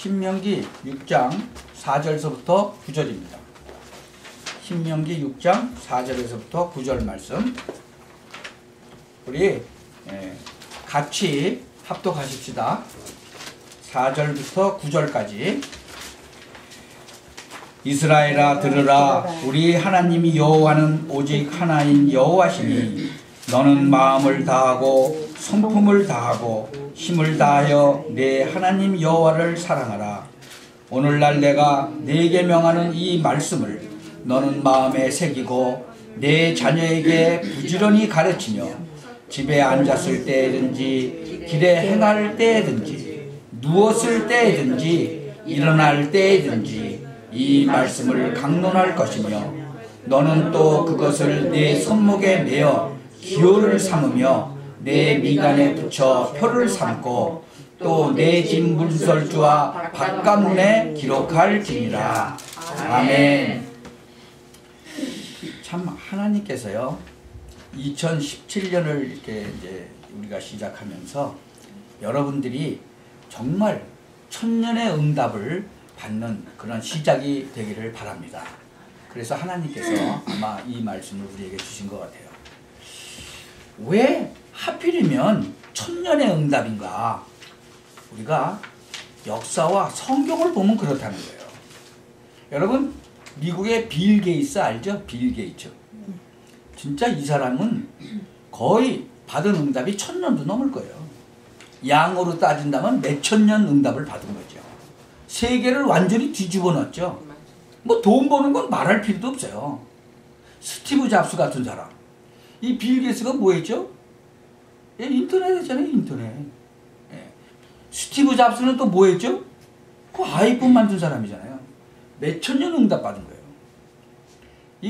신명기 6장 4절에서부터 9절입니다. 신명기 6장 4절에서부터 9절 말씀 우리 같이 합독하십시다. 4절부터 9절까지. 이스라엘아 들으라. 우리 하나님이 여호와는 오직 하나인 여호와시니 너는 마음을 다하고 성품을 다하고 힘을 다하여 내 하나님 여호와를 사랑하라. 오늘날 내가 네게 명하는 이 말씀을 너는 마음에 새기고 내 자녀에게 부지런히 가르치며 집에 앉았을 때든지 길에 행할 때든지 누웠을 때든지 일어날 때든지 이 말씀을 강론할 것이며 너는 또 그것을 내 손목에 매어 기호를 삼으며 내 미간에 붙여 표를 삼고 또 내 집 문설주와 바깥문에 기록할지니라. 아멘. 참 하나님께서요 2017년을 이렇게 이제 우리가 시작하면서 여러분들이 정말 천년의 응답을 받는 그런 시작이 되기를 바랍니다. 그래서 하나님께서 아마 이 말씀을 우리에게 주신 것 같아요. 왜 하필이면 천년의 응답인가? 우리가 역사와 성경을 보면 그렇다는 거예요. 여러분 미국의 빌 게이츠 알죠? 빌 게이츠. 진짜 이 사람은 거의 받은 응답이 1000년도 넘을 거예요. 양으로 따진다면 몇천 년 응답을 받은 거죠. 세계를 완전히 뒤집어 놨죠. 뭐 돈 버는 건 말할 필요도 없어요. 스티브 잡스 같은 사람. 이 빌 게이츠가 뭐 했죠? 인터넷 했잖아요, 인터넷. 스티브 잡스는 또 뭐 했죠? 그 아이폰 만든 사람이잖아요. 몇천 년 응답 받은 거예요.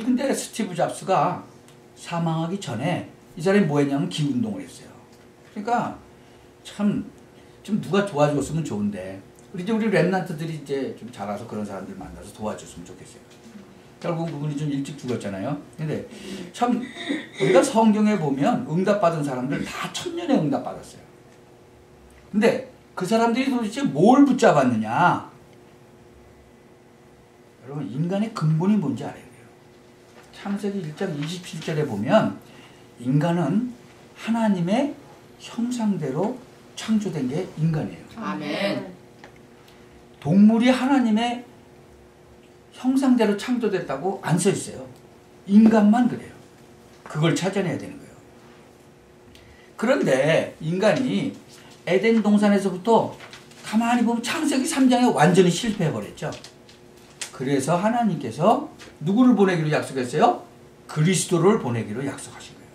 근데 스티브 잡스가 사망하기 전에 이 사람이 뭐 했냐면 기운동을 했어요. 그러니까 참 좀 누가 도와줬으면 좋은데 우리 랩런트들이 이제 좀 자라서 그런 사람들 만나서 도와줬으면 좋겠어요. 결국 그분이 좀 일찍 죽었잖아요. 근데 참 우리가 성경에 보면 응답받은 사람들 다 천년의 응답 받았어요. 근데 그 사람들이 도대체 뭘 붙잡았느냐? 여러분 인간의 근본이 뭔지 알아야 돼요. 창세기 1장 27절에 보면 인간은 하나님의 형상대로 창조된 게 인간이에요. 아멘. 동물이 하나님의 형상대로 창조됐다고 안 써 있어요. 인간만 그래요. 그걸 찾아내야 되는 거예요. 그런데 인간이 에덴 동산에서부터 가만히 보면 창세기 3장에 완전히 실패해버렸죠. 그래서 하나님께서 누구를 보내기로 약속했어요? 그리스도를 보내기로 약속하신 거예요.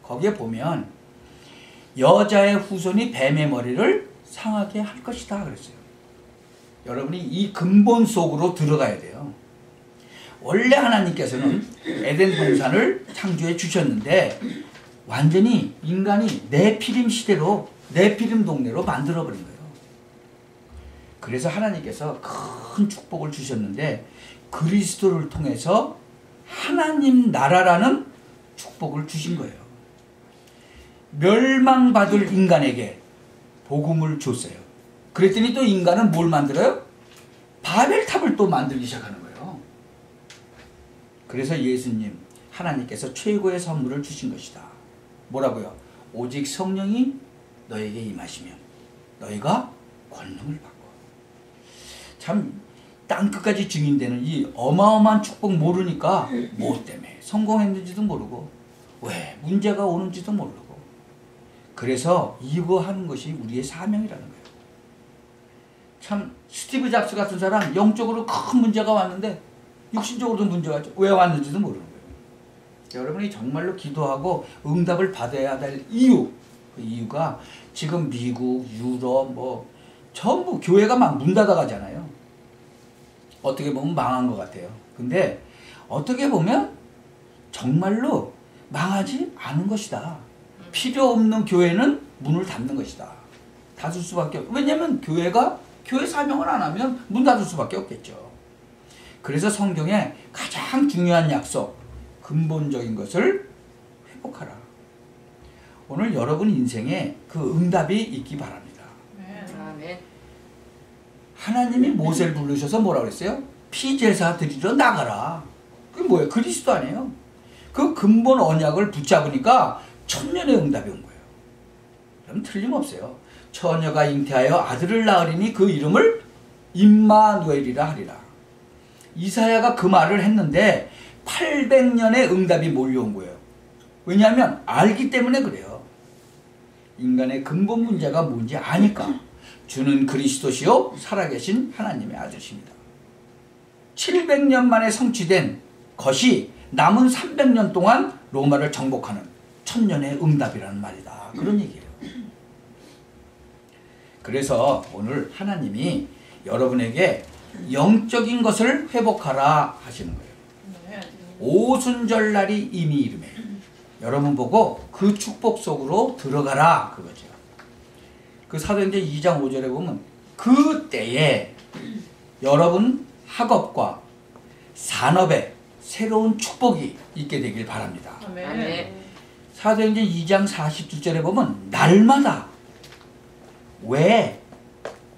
거기에 보면 여자의 후손이 뱀의 머리를 상하게 할 것이다 그랬어요. 여러분이 이 근본 속으로 들어가야 돼요. 원래 하나님께서는 에덴 동산을 창조해 주셨는데 완전히 인간이 네피림 시대로 네피림 동네로 만들어버린 거예요. 그래서 하나님께서 큰 축복을 주셨는데 그리스도를 통해서 하나님 나라라는 축복을 주신 거예요. 멸망받을 인간에게 복음을 줬어요. 그랬더니 또 인간은 뭘 만들어요? 바벨탑을 또 만들기 시작하는 거예요. 그래서 예수님 하나님께서 최고의 선물을 주신 것이다. 뭐라고요? 오직 성령이 너에게 임하시면 너희가 권능을 받고. 참 땅끝까지 증인되는 이 어마어마한 축복 모르니까 뭐 때문에 성공했는지도 모르고 왜 문제가 오는지도 모르고. 그래서 이거 하는 것이 우리의 사명이라는 거예요. 참 스티브 잡스 같은 사람 영적으로 큰 문제가 왔는데 육신적으로도 문제가 왔죠. 왜 왔는지도 모르는 거예요. 여러분이 정말로 기도하고 응답을 받아야 될 이유, 그 이유가 지금 미국, 유럽 뭐 전부 교회가 막 문 닫아가잖아요. 어떻게 보면 망한 것 같아요. 근데 어떻게 보면 정말로 망하지 않은 것이다. 필요 없는 교회는 문을 닫는 것이다. 닫을 수밖에 없고. 왜냐하면 교회가 교회 사명을 안 하면 문 닫을 수밖에 없겠죠. 그래서 성경에 가장 중요한 약속, 근본적인 것을 회복하라. 오늘 여러분 인생에 그 응답이 있기 바랍니다. 아멘. 하나님이 모세를 부르셔서 뭐라고 그랬어요? 피제사 드리러 나가라. 그게 뭐예요? 그리스도 아니에요? 그 근본 언약을 붙잡으니까 천년의 응답이 온 거예요. 그럼 틀림없어요. 처녀가 잉태하여 아들을 낳으리니 그 이름을 임마누엘이라 하리라. 이사야가 그 말을 했는데 800년의 응답이 몰려온 거예요. 왜냐하면 알기 때문에 그래요. 인간의 근본 문제가 뭔지 아니까. 주는 그리스도시요 살아계신 하나님의 아들이십니다. 700년 만에 성취된 것이 남은 300년 동안 로마를 정복하는 천년의 응답이라는 말이다. 그런 얘기예요. 그래서 오늘 하나님이 여러분에게 영적인 것을 회복하라 하시는 거예요. 오순절날이 이미 이르매 여러분 보고 그 축복 속으로 들어가라 그거죠. 그 사도행전 2장 5절에 보면 그 때에 여러분 학업과 산업에 새로운 축복이 있게 되길 바랍니다. 아멘. 사도행전 2장 42절에 보면 날마다 왜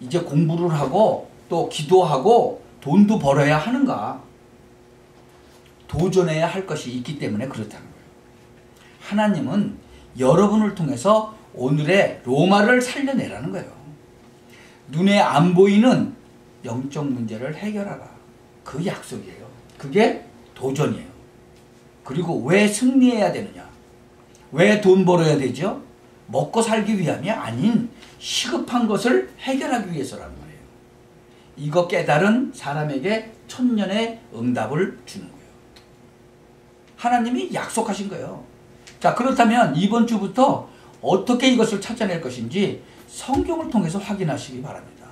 이제 공부를 하고 또 기도하고 돈도 벌어야 하는가? 도전해야 할 것이 있기 때문에 그렇다는 거예요. 하나님은 여러분을 통해서 오늘의 로마를 살려내라는 거예요. 눈에 안 보이는 영적 문제를 해결하라. 그 약속이에요. 그게 도전이에요. 그리고 왜 승리해야 되느냐? 왜 돈 벌어야 되죠? 먹고 살기 위함이 아닌 시급한 것을 해결하기 위해서라는 거예요. 이거 깨달은 사람에게 천년의 응답을 주는 거예요. 하나님이 약속하신 거예요. 자, 그렇다면 이번 주부터 어떻게 이것을 찾아낼 것인지 성경을 통해서 확인하시기 바랍니다.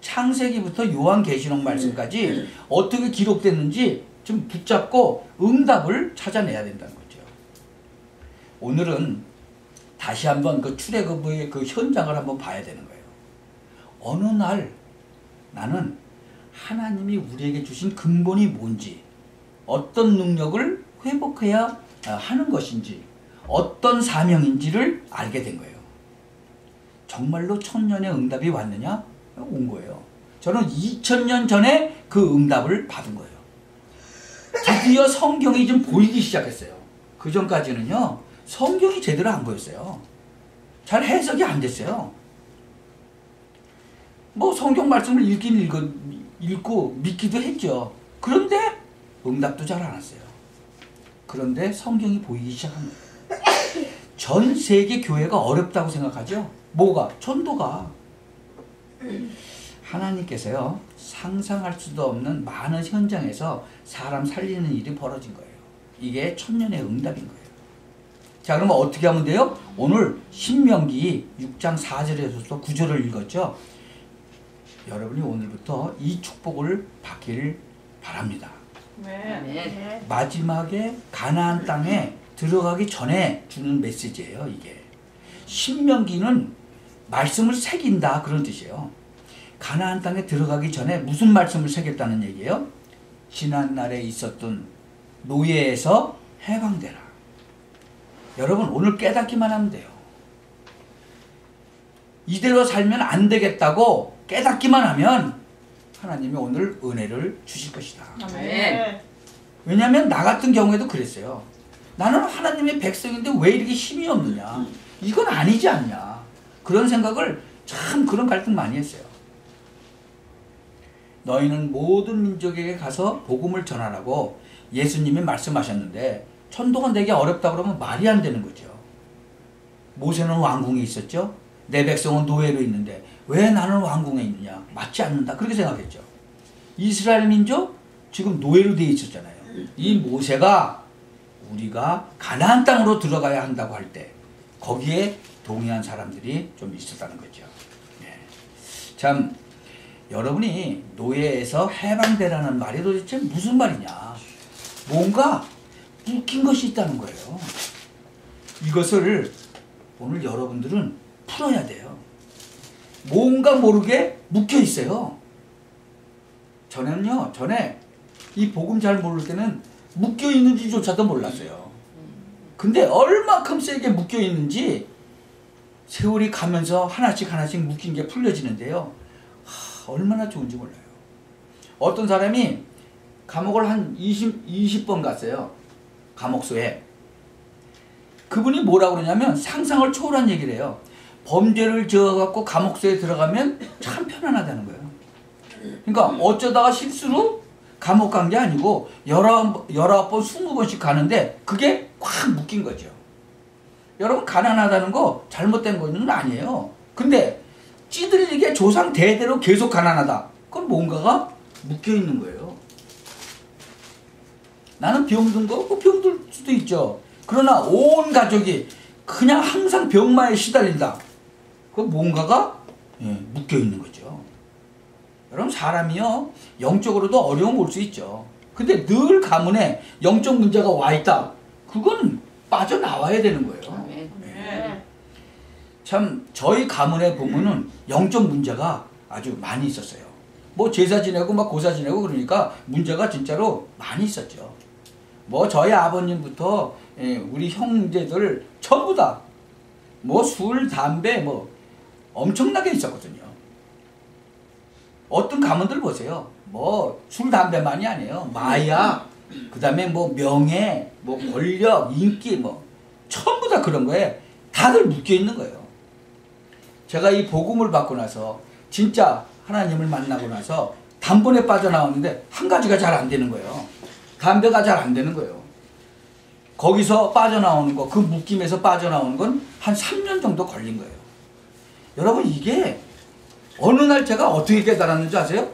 창세기부터 요한계시록 말씀까지 어떻게 기록됐는지 좀 붙잡고 응답을 찾아내야 된다는 거죠. 오늘은 다시 한번 그 출애굽의 그 현장을 한번 봐야 되는 거예요. 어느 날 나는 하나님이 우리에게 주신 근본이 뭔지, 어떤 능력을 회복해야 하는 것인지, 어떤 사명인지를 알게 된 거예요. 정말로 천년의 응답이 왔느냐? 온 거예요. 저는 2000년 전에 그 응답을 받은 거예요. 드디어 성경이 좀 보이기 시작했어요. 그 전까지는요, 성경이 제대로 안 보였어요. 잘 해석이 안 됐어요. 뭐 성경 말씀을 읽긴 읽고 믿기도 했죠. 그런데 응답도 잘 안 왔어요. 그런데 성경이 보이기 시작합니다. 전 세계 교회가 어렵다고 생각하죠? 뭐가? 전도가. 하나님께서요, 상상할 수도 없는 많은 현장에서 사람 살리는 일이 벌어진 거예요. 이게 천년의 응답인 거예요. 자, 그러면 어떻게 하면 돼요? 오늘 신명기 6장 4절에서 9절을 읽었죠? 여러분이 오늘부터 이 축복을 받기를 바랍니다. 네. 마지막에 가나안 땅에 들어가기 전에 주는 메시지예요, 이게. 신명기는 말씀을 새긴다 그런 뜻이에요. 가나안 땅에 들어가기 전에 무슨 말씀을 새겼다는 얘기예요? 지난날에 있었던 노예에서 해방되라. 여러분 오늘 깨닫기만 하면 돼요. 이대로 살면 안 되겠다고 깨닫기만 하면 하나님이 오늘 은혜를 주실 것이다. 아멘. 왜냐하면 나 같은 경우에도 그랬어요. 나는 하나님의 백성인데 왜 이렇게 힘이 없느냐. 이건 아니지 않냐. 그런 생각을 참 그런 갈등 많이 했어요. 너희는 모든 민족에게 가서 복음을 전하라고 예수님이 말씀하셨는데 천도가 내게 어렵다 그러면 말이 안 되는 거죠. 모세는 왕궁에 있었죠. 내 백성은 노예로 있는데 왜 나는 왕궁에 있느냐. 맞지 않는다. 그렇게 생각했죠. 이스라엘 민족 지금 노예로 되어 있었잖아요. 이 모세가 우리가 가나안 땅으로 들어가야 한다고 할 때 거기에 동의한 사람들이 좀 있었다는 거죠. 네. 참 여러분이 노예에서 해방되라는 말이 도대체 무슨 말이냐. 뭔가 묶인 것이 있다는 거예요. 이것을 오늘 여러분들은 풀어야 돼요. 뭔가 모르게 묶여 있어요. 전에 이 복음 잘 모를 때는 묶여 있는지조차도 몰랐어요. 근데 얼마큼 세게 묶여 있는지 세월이 가면서 하나씩 묶인 게 풀려지는데요. 얼마나 좋은지 몰라요. 어떤 사람이 감옥을 한 20번 갔어요. 감옥소에. 그분이 뭐라고 그러냐면 상상을 초월한 얘기를 해요. 범죄를 저어갖고 감옥소에 들어가면 참 편안하다는 거예요. 그러니까 어쩌다가 실수로 감옥 간 게 아니고 19번, 20번씩 가는데 그게 확 묶인 거죠. 여러분 가난하다는 거 잘못된 거는 아니에요. 근데 찌들리게 조상 대대로 계속 가난하다. 그건 뭔가가 묶여 있는 거예요. 나는 병든 거 없고 병들 수도 있죠. 그러나 온 가족이 그냥 항상 병마에 시달린다. 그건 뭔가가 묶여 있는 거죠. 여러분 사람이요 영적으로도 어려움 올 수 있죠. 근데 늘 가문에 영적 문제가 와 있다. 그건 빠져나와야 되는 거예요. 아멘. 참 저희 가문에 보면은 영적 문제가 아주 많이 있었어요. 뭐 제사 지내고 막 고사 지내고 그러니까 문제가 진짜로 많이 있었죠. 뭐 저희 아버님부터 우리 형제들 전부 다 뭐 술, 담배 뭐 엄청나게 있었거든요. 어떤 가문들 보세요. 뭐 술, 담배만이 아니에요. 마약, 그 다음에 뭐 명예, 뭐 권력, 인기 뭐 전부 다 그런 거에 다들 묶여 있는 거예요. 제가 이 복음을 받고 나서 진짜 하나님을 만나고 나서 단번에 빠져나왔는데 한 가지가 잘 안 되는 거예요. 담배가 잘 안 되는 거예요. 거기서 빠져나오는 거, 그 묶임에서 빠져나오는 건 한 3년 정도 걸린 거예요. 여러분 이게 어느 날 제가 어떻게 깨달았는지 아세요?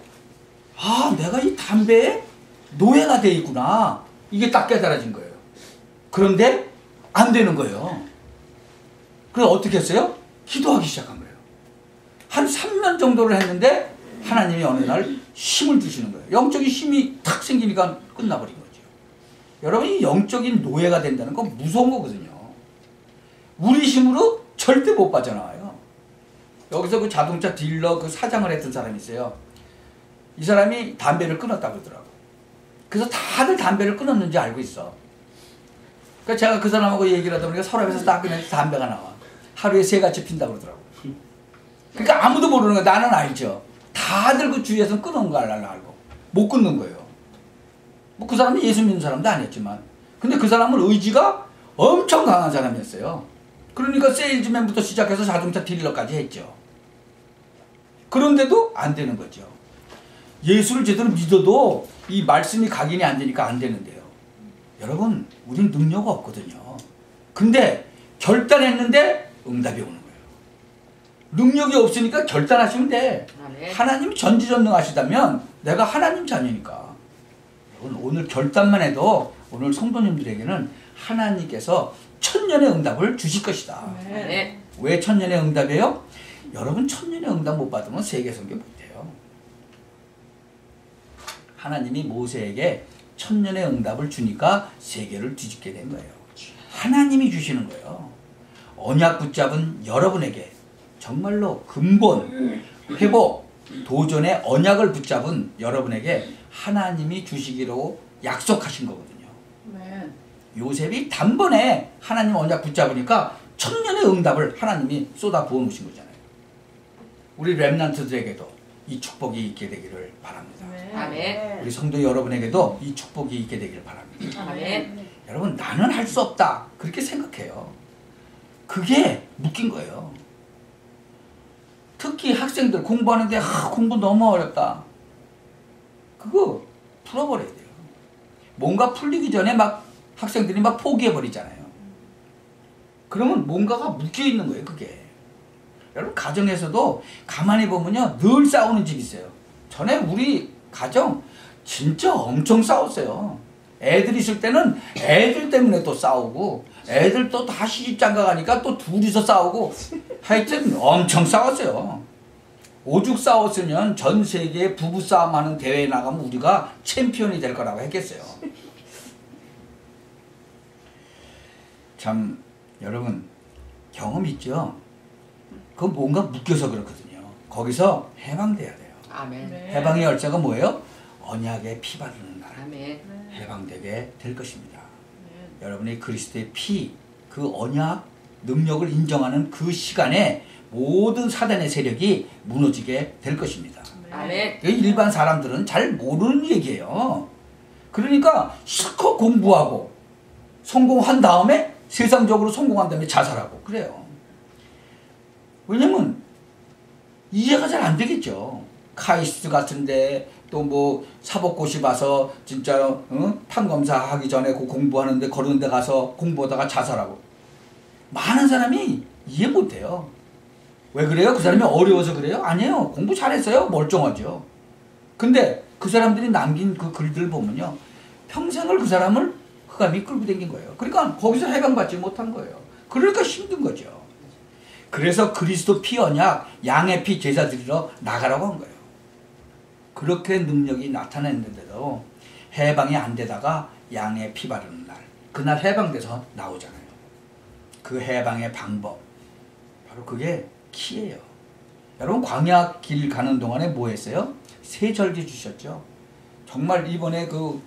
아, 내가 이 담배에 노예가 돼 있구나. 이게 딱 깨달아진 거예요. 그런데 안 되는 거예요. 그래서 어떻게 했어요? 기도하기 시작한 거예요. 한 3년 정도를 했는데 하나님이 어느 날 힘을 주시는 거예요. 영적인 힘이 탁 생기니까 끝나버린 거죠. 여러분 이 영적인 노예가 된다는 건 무서운 거거든요. 우리 힘으로 절대 못 빠져나와요. 여기서 그 자동차 딜러 그 사장을 했던 사람이 있어요. 이 사람이 담배를 끊었다고 그러더라고. 그래서 다들 담배를 끊었는지 알고 있어. 그러니까 제가 그 사람하고 얘기를 하다 보니까 서랍에서 딱 꺼내서 담배가 나와. 하루에 3가지 핀다고 그러더라고. 그러니까 아무도 모르는 거야. 나는 알죠. 다들 그 주위에서 끊은 거 알고 못 끊는 거예요. 뭐 그 사람이 예수 믿는 사람도 아니었지만, 근데 그 사람은 의지가 엄청 강한 사람이었어요. 그러니까 세일즈맨부터 시작해서 자동차 딜러까지 했죠. 그런데도 안 되는 거죠. 예수를 제대로 믿어도 이 말씀이 각인이 안 되니까 안 되는데요. 여러분 우린 능력 없거든요. 근데 결단했는데 응답이 오는 거예요. 능력이 없으니까 결단하시면 돼. 아멘. 하나님이 전지전능하시다면 내가 하나님 자녀니까. 여러분 오늘 결단만 해도 오늘 성도님들에게는 하나님께서 천년의 응답을 주실 것이다. 아멘. 왜 천년의 응답이에요? 여러분 천년의 응답 못 받으면 세계선교 못해요. 하나님이 모세에게 천년의 응답을 주니까 세계를 뒤집게 된 거예요. 하나님이 주시는 거예요. 언약 붙잡은 여러분에게 정말로 근본, 회복, 도전의 언약을 붙잡은 여러분에게 하나님이 주시기로 약속하신 거거든요. 아멘. 요셉이 단번에 하나님 언약 붙잡으니까 천년의 응답을 하나님이 쏟아 부어 놓으신 거잖아요. 우리 렘넌트들에게도 이 축복이 있게 되기를 바랍니다. 아멘. 우리 성도 여러분에게도 이 축복이 있게 되기를 바랍니다. 아멘. 여러분 나는 할 수 없다 그렇게 생각해요. 그게 묶인 거예요. 특히 학생들 공부하는데 공부 너무 어렵다. 그거 풀어버려야 돼요. 뭔가 풀리기 전에 막 학생들이 막 포기해버리잖아요. 그러면 뭔가가 묶여있는 거예요. 그게. 여러분 가정에서도 가만히 보면요 늘 싸우는 집이 있어요. 전에 우리 가정 진짜 엄청 싸웠어요. 애들 있을 때는 애들 때문에 또 싸우고 애들 또 다 시집장가 가니까 또 둘이서 싸우고 하여튼 엄청 싸웠어요. 오죽 싸웠으면 전 세계 부부싸움하는 대회에 나가면 우리가 챔피언이 될 거라고 했겠어요. 참 여러분 경험 있죠? 그건 뭔가 묶여서 그렇거든요. 거기서 해방돼야 돼요. 아멘. 해방의 열쇠가 뭐예요? 언약의 피 바르는 날 아멘. 해방되게 될 것입니다. 여러분의 그리스도의 피, 그 언약 능력을 인정하는 그 시간에 모든 사단의 세력이 무너지게 될 것입니다. 아멘. 일반 사람들은 잘 모르는 얘기예요. 그러니까 실컷 공부하고 성공한 다음에 세상적으로 성공한 다음에 자살하고 그래요. 왜냐면 이해가 잘 안 되겠죠. 카이스트 같은데 또 뭐 사법고시 봐서 진짜 판검사 하기 전에 그 공부하는데 그런 데 가서 공부하다가 자살하고 많은 사람이 이해 못해요. 왜 그래요? 그 사람이 어려워서 그래요? 아니에요. 공부 잘했어요. 멀쩡하죠. 근데 그 사람들이 남긴 그 글들 보면요. 평생을 그 사람을 흑암이 끌고 다닌 거예요. 그러니까 거기서 해방받지 못한 거예요. 그러니까 힘든 거죠. 그래서 그리스도 피 언약 양의 피 제사 드리러 나가라고 한 거예요. 그렇게 능력이 나타났는데도 해방이 안 되다가 양의 피 바르는 날 그날 해방돼서 나오잖아요. 그 해방의 방법 바로 그게 키예요. 여러분 광야 길 가는 동안에 뭐 했어요? 세절기 주셨죠. 정말 이번에 그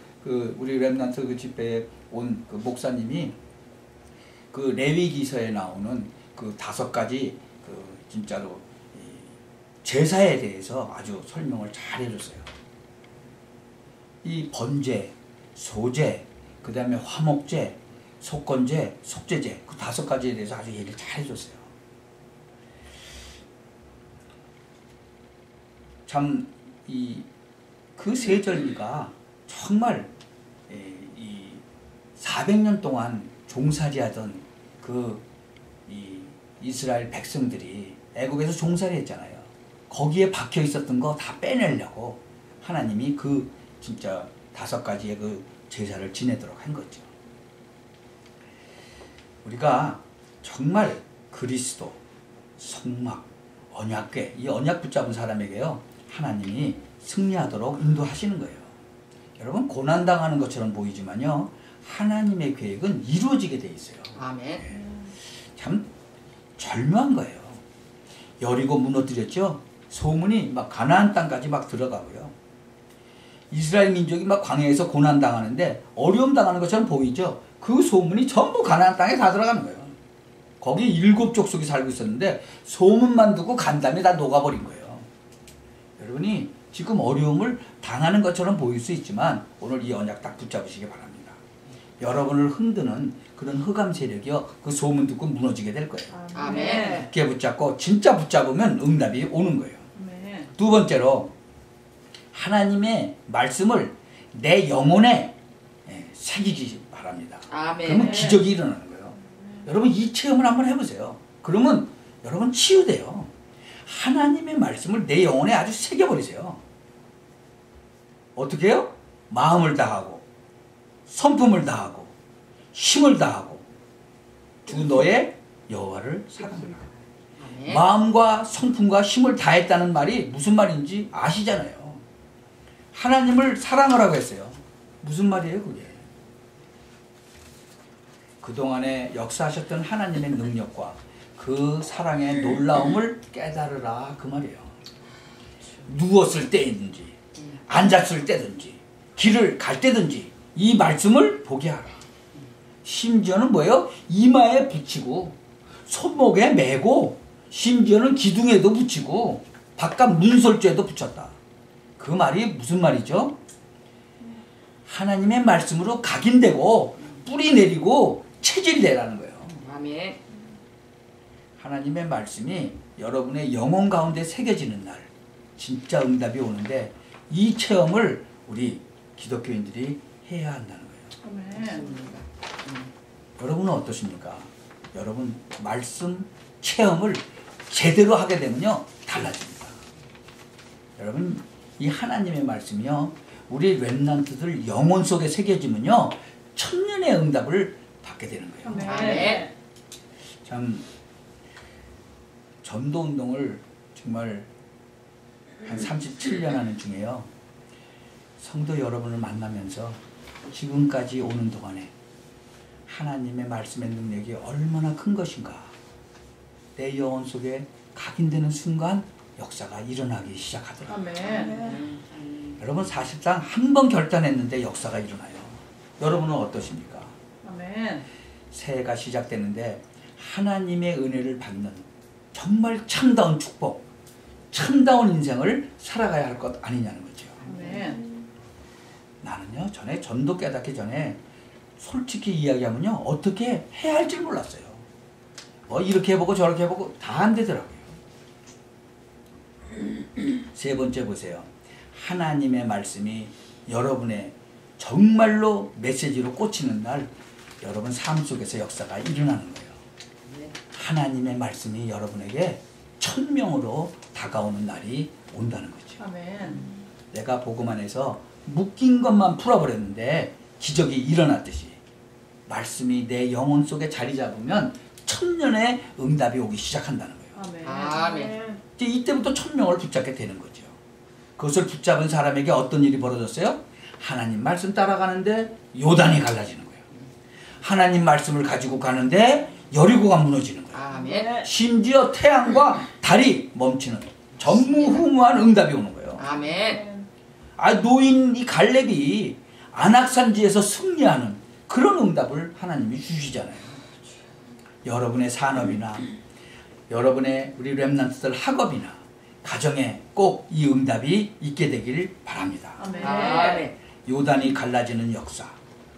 우리 렘넌트 그 집회에 온 그 목사님이 그 레위기서에 나오는 그 5가지 그 진짜로 제사에 대해서 아주 설명을 잘 해줬어요. 이 번제, 소제, 그 다음에 화목제, 속건제, 속죄제 그 5가지에 대해서 아주 얘기를 잘 해줬어요. 참 그 세절기가 정말 이 400년 동안 종살이하던 그 이스라엘 백성들이 애굽에서 종살이 했잖아요. 거기에 박혀 있었던 거 다 빼내려고 하나님이 그 진짜 5가지의 그 제사를 지내도록 한 거죠. 우리가 정말 그리스도, 성막, 언약궤 이 언약 붙잡은 사람에게요 하나님이 승리하도록 인도하시는 거예요. 여러분 고난당하는 것처럼 보이지만요 하나님의 계획은 이루어지게 돼 있어요. 아멘. 참 절묘한 거예요. 여리고 무너뜨렸죠. 소문이 막 가나안 땅까지 막 들어가고요. 이스라엘 민족이 막 광야에서 고난 당하는데 어려움 당하는 것처럼 보이죠. 그 소문이 전부 가나안 땅에 다 들어가는 거예요. 거기 7족속이 살고 있었는데 소문만 듣고 간담이 다 녹아버린 거예요. 여러분이 지금 어려움을 당하는 것처럼 보일 수 있지만 오늘 이 언약 딱 붙잡으시기 바랍니다. 여러분을 흔드는 그런 흑암 세력이요 그 소문 듣고 무너지게 될 거예요. 아멘. 깊게 붙잡고 진짜 붙잡으면 응답이 오는 거예요. 아멘. 두 번째로 하나님의 말씀을 내 영혼에 새기기 바랍니다. 아멘. 그러면 기적이 일어나는 거예요. 여러분 이 체험을 한번 해보세요. 그러면 여러분 치유돼요. 하나님의 말씀을 내 영혼에 아주 새겨버리세요. 어떻게 해요? 마음을 다하고 성품을 다하고 힘을 다하고 주 너의 여호와를 사랑하라. 아멘. 마음과 성품과 힘을 다했다는 말이 무슨 말인지 아시잖아요. 하나님을 사랑하라고 했어요. 무슨 말이에요 그게? 그동안에 역사하셨던 하나님의 능력과 그 사랑의 놀라움을 깨달으라 그 말이에요. 누웠을 때든지 앉았을 때든지 길을 갈 때든지 이 말씀을 보게 하라. 심지어는 뭐예요? 이마에 붙이고 손목에 메고 심지어는 기둥에도 붙이고 바깥 문설주에도 붙였다. 그 말이 무슨 말이죠? 하나님의 말씀으로 각인되고 뿌리 내리고 체질 내라는 거예요. 아멘. 하나님의 말씀이 여러분의 영혼 가운데 새겨지는 날 진짜 응답이 오는데 이 체험을 우리 기독교인들이 해야 한다는 거예요. 아멘. 여러분은 어떠십니까? 여러분 말씀 체험을 제대로 하게 되면요 달라집니다. 여러분 이 하나님의 말씀이요 우리 렘넌트들 영혼 속에 새겨지면요 천년의 응답을 받게 되는 거예요. 아멘. 참 전도운동을 정말 한 37년 하는 중에요 성도 여러분을 만나면서 지금까지 오는 동안에 하나님의 말씀의 능력이 얼마나 큰 것인가 내 영혼 속에 각인되는 순간 역사가 일어나기 시작하더라고요. 아멘. 여러분 사실상 한 번 결단했는데 역사가 일어나요. 여러분은 어떠십니까? 아멘. 새해가 시작되는데 하나님의 은혜를 받는 정말 참다운 축복, 참다운 인생을 살아가야 할 것 아니냐는 거죠. 아멘. 나는요, 전에 전도 깨닫기 전에 솔직히 이야기하면요, 어떻게 해야 할지 몰랐어요. 이렇게 해보고 저렇게 해보고 다 안 되더라고요. 세 번째 보세요. 하나님의 말씀이 여러분의 정말로 메시지로 꽂히는 날, 여러분 삶 속에서 역사가 일어나는 거예요. 하나님의 말씀이 여러분에게 천명으로 다가오는 날이 온다는 거죠. 아멘. 내가 복음 안에서 묶인 것만 풀어버렸는데 기적이 일어났듯이 말씀이 내 영혼 속에 자리 잡으면 천년의 응답이 오기 시작한다는 거예요. 아멘. 아멘. 이제 이때부터 천명을 붙잡게 되는 거죠. 그것을 붙잡은 사람에게 어떤 일이 벌어졌어요? 하나님 말씀 따라가는데 요단이 갈라지는 거예요. 하나님 말씀을 가지고 가는데 여리고가 무너지는 거예요. 아멘. 심지어 태양과 달이 멈추는 전무후무한 응답이 오는 거예요. 아멘. 노인 이 갈렙이 안악산지에서 승리하는 그런 응답을 하나님이 주시잖아요. 여러분의 산업이나 여러분의 우리 렘넌트들 학업이나 가정에 꼭 이 응답이 있게 되길 바랍니다. 아멘. 아멘. 요단이 갈라지는 역사.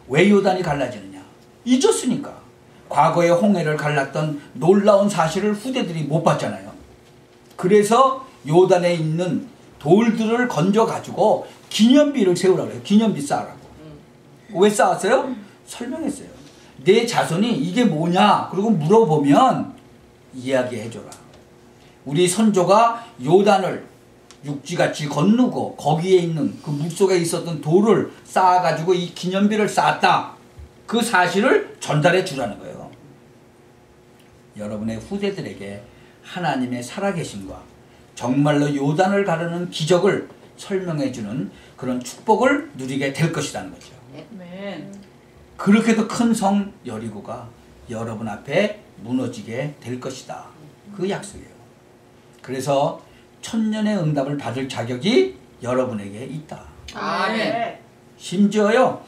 왜 요단이 갈라지느냐? 잊었으니까. 과거에 홍해를 갈랐던 놀라운 사실을 후대들이 못 봤잖아요. 그래서 요단에 있는 돌들을 건져가지고 기념비를 세우라고 해요. 기념비 쌓으라고. 왜 쌓았어요? 설명했어요. 내 자손이 이게 뭐냐? 그리고 물어보면 이야기해줘라. 우리 선조가 요단을 육지같이 건너고 거기에 있는 그 물속에 있었던 돌을 쌓아가지고 이 기념비를 쌓았다. 그 사실을 전달해 주라는 거예요. 여러분의 후대들에게 하나님의 살아계심과 정말로 요단을 가르는 기적을 설명해주는 그런 축복을 누리게 될 것이라는 거죠. 아멘. 그렇게도 큰 성 여리고가 여러분 앞에 무너지게 될 것이다. 그 약속이에요. 그래서 천년의 응답을 받을 자격이 여러분에게 있다. 아멘. 심지어요,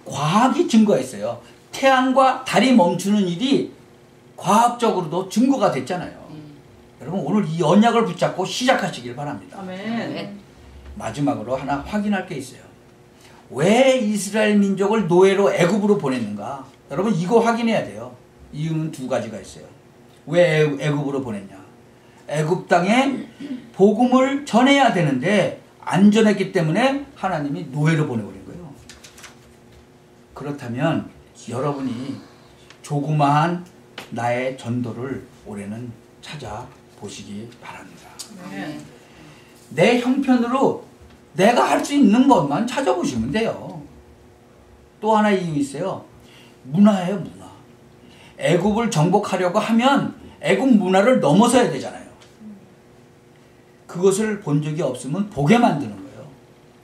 과학이 증거했어요. 태양과 달이 멈추는 일이 과학적으로도 증거가 됐잖아요. 여러분 오늘 이 언약을 붙잡고 시작하시길 바랍니다. 아멘. 마지막으로 하나 확인할 게 있어요. 왜 이스라엘 민족을 노예로 애굽으로 보냈는가? 여러분 이거 확인해야 돼요. 이유는 두 가지가 있어요. 왜 애굽으로 보냈냐? 애굽 땅에 복음을 전해야 되는데 안 전했기 때문에 하나님이 노예로 보내버린 거예요. 그렇다면 여러분이 조그마한 나의 전도를 올해는 찾아보시기 바랍니다. 아멘. 내 형편으로 내가 할 수 있는 것만 찾아보시면 돼요. 또 하나 이유 있어요. 문화예요, 문화. 애굽을 정복하려고 하면 애굽 문화를 넘어서야 되잖아요. 그것을 본 적이 없으면 보게 만드는 거예요.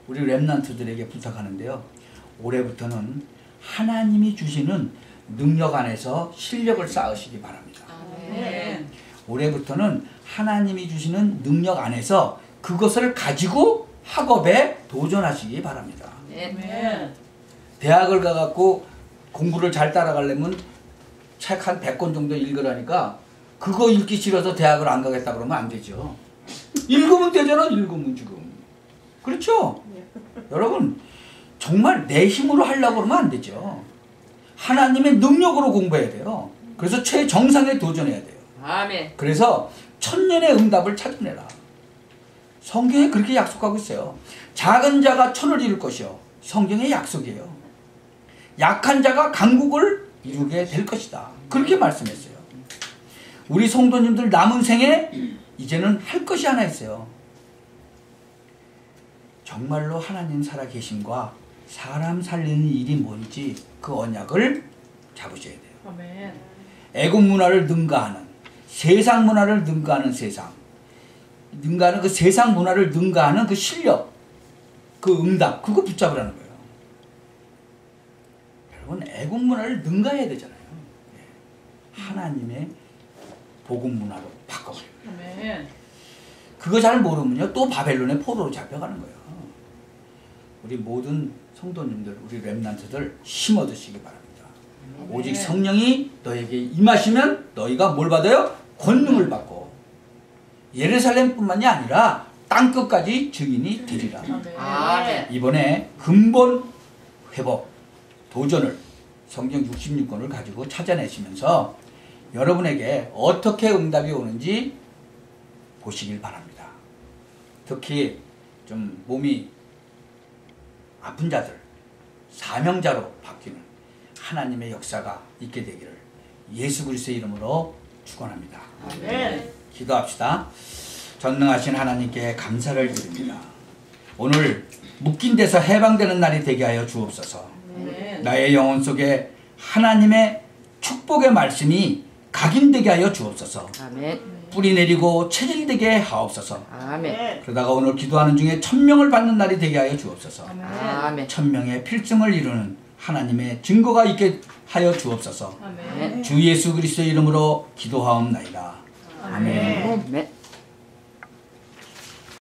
우리 렘넌트들에게 부탁하는데요. 올해부터는 하나님이 주시는 능력 안에서 실력을 쌓으시기 바랍니다. 아멘. 올해부터는 하나님이 주시는 능력 안에서 그것을 가지고 학업에 도전하시기 바랍니다. 아멘. 대학을 가갖고 공부를 잘 따라가려면 책 한 100권 정도 읽으라니까 그거 읽기 싫어서 대학을 안 가겠다 그러면 안 되죠. 읽으면 되잖아, 읽으면 지금. 그렇죠? 여러분, 정말 내 힘으로 하려고 그러면 안 되죠. 하나님의 능력으로 공부해야 돼요. 그래서 최정상에 도전해야 돼요. 아멘. 그래서 천년의 응답을 찾아내라. 성경에 그렇게 약속하고 있어요. 작은 자가 천을 이룰 것이요. 성경의 약속이에요. 약한 자가 강국을 이루게 될 것이다. 그렇게 말씀했어요. 우리 성도님들 남은 생에 이제는 할 것이 하나 있어요. 정말로 하나님 살아계심과 사람 살리는 일이 뭔지 그 언약을 잡으셔야 돼요. 아멘. 애국 문화를 능가하는, 세상 문화를 능가하는 능가하는 그 세상 문화를 능가하는 그 실력, 그 응답, 그거 붙잡으라는 거예요. 여러분, 애국 문화를 능가해야 되잖아요. 하나님의 복음 문화로 바꿔버려요. 아멘. 그거 잘 모르면요, 또 바벨론의 포로로 잡혀가는 거예요. 우리 모든 성도님들, 우리 렘넌트들 힘 얻으시기 바랍니다. 오직 성령이 너에게 임하시면 너희가 뭘 받아요? 권능을 받고 예루살렘뿐만이 아니라 땅끝까지 증인이 되리라. 아멘. 이번에 근본 회복 도전을 성경 66권을 가지고 찾아내시면서 여러분에게 어떻게 응답이 오는지 보시길 바랍니다. 특히 좀 몸이 아픈 자들, 사명자로 바뀌는 하나님의 역사가 있게 되기를 예수 그리스도의 이름으로 축원합니다. 아멘. 기도합시다. 전능하신 하나님께 감사를 드립니다. 오늘 묶인 데서 해방되는 날이 되게 하여 주옵소서. 아멘. 나의 영혼 속에 하나님의 축복의 말씀이 각인되게 하여 주옵소서. 아멘. 뿌리 내리고 체질되게 하옵소서. 아멘. 그러다가 오늘 기도하는 중에 1000명을 받는 날이 되게 하여 주옵소서. 아멘. 1000명의 필승을 이루는 하나님의 증거가 있게 하여 주옵소서. 아멘. 주 예수 그리스도의 이름으로 기도하옵나이다. 아멘. 아멘.